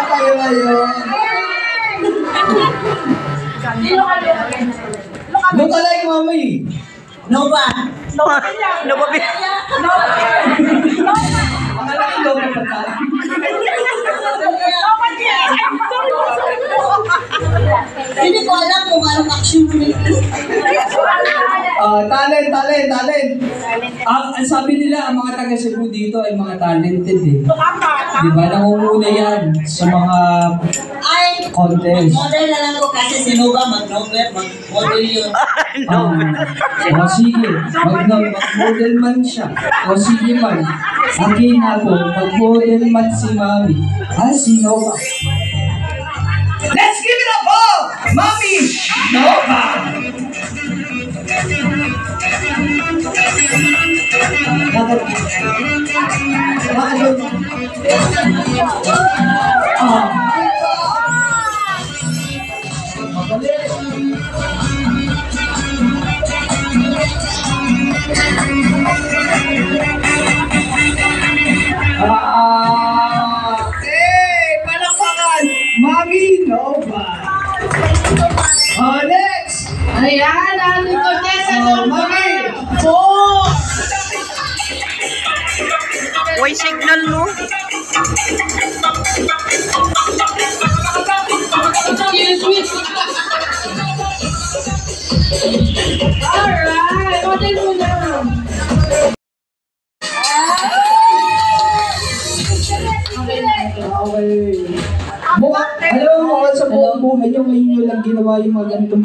kayo ngayon. Look alike, mami. Nova. Nova. Makalaki Nova pa tayo. Hindi ko alam kung anong action mo nito. Talent. Ang sabi nila, ang mga taga Cebu dito ay mga talented eh. Diba? Nangunguna yan sa mga contest. Model na lang ko kasi si Nova mag-model yun. O sige, mag-model man siya. O sige man, akin ako, mag-model man si Mami. Si Nova. Let's give it up all! Mami Nova! Palakpakan! Mami Nova! Next! Ayan, ano ko Tessa Mami! Uy, signal mo. Excuse me. Alright, model mo na. Alam mo, sa buong buhay nyo, ngayon nyo lang ginawa yung mga ganitong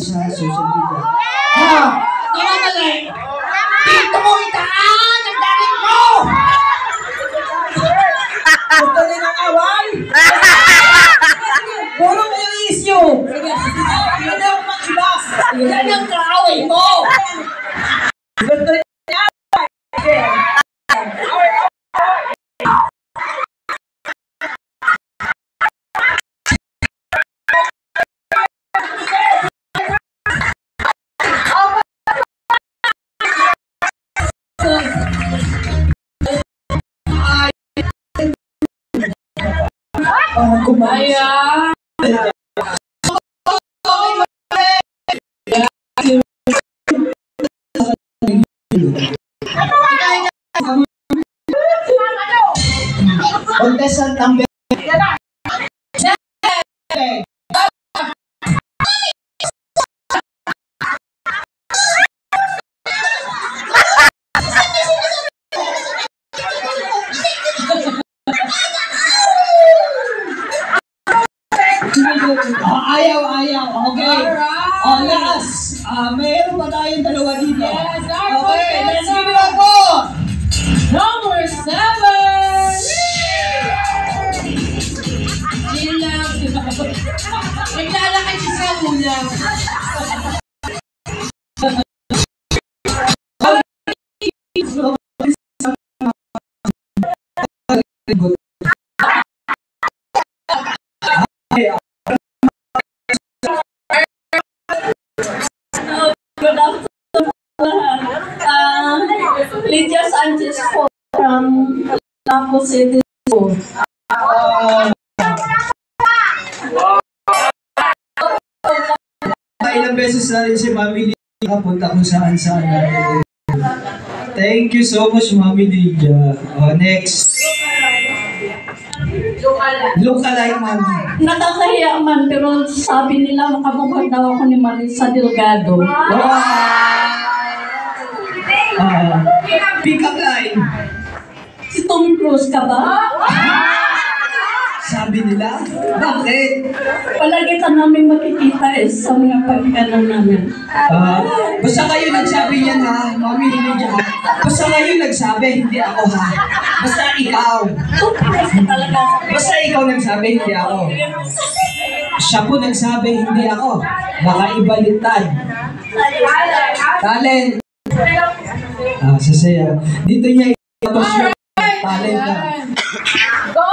sa social media. Dito mo itaan! Ang dalit mo! Gusto rin ang awal! Puro kayo issue! Yan ang mag-ibas! Yan ang kaaway mo! Gusto rin ang awal! Ayan. contestant number ayaw. Okay. Last. Mayroon pa tayong dalawa dito. Okay, let's give it up po. Number 7. Chill lang. Naglalakad siya sa ulam. Lydia Sanchez po from Lapu City po. Ilang beses na rin si Mami Lydia kapunta kung saan natin. Thank you so much, Mami Lydia. Next. Look alike, Mami. Nakakahiya man, pero sabi nila makamukha daw ako ni Marisa Delgado. Pick up line. Si Tom Cruise ka ba? Sabi nila? Bakit? Palagi ka namin makikita sa mga pagkanan namin. Basta kayo nagsabi yan ha, Mami Lydia. Basta kayo nagsabi, hindi ako ha. Basta ikaw. Tom Cruise ka talaga. Basta ikaw nagsabi, hindi ako. Siya po nagsabi, hindi ako. Baka ibaliktad. Talent. Sasaya. Dito niya ipatos yung talent na. Go!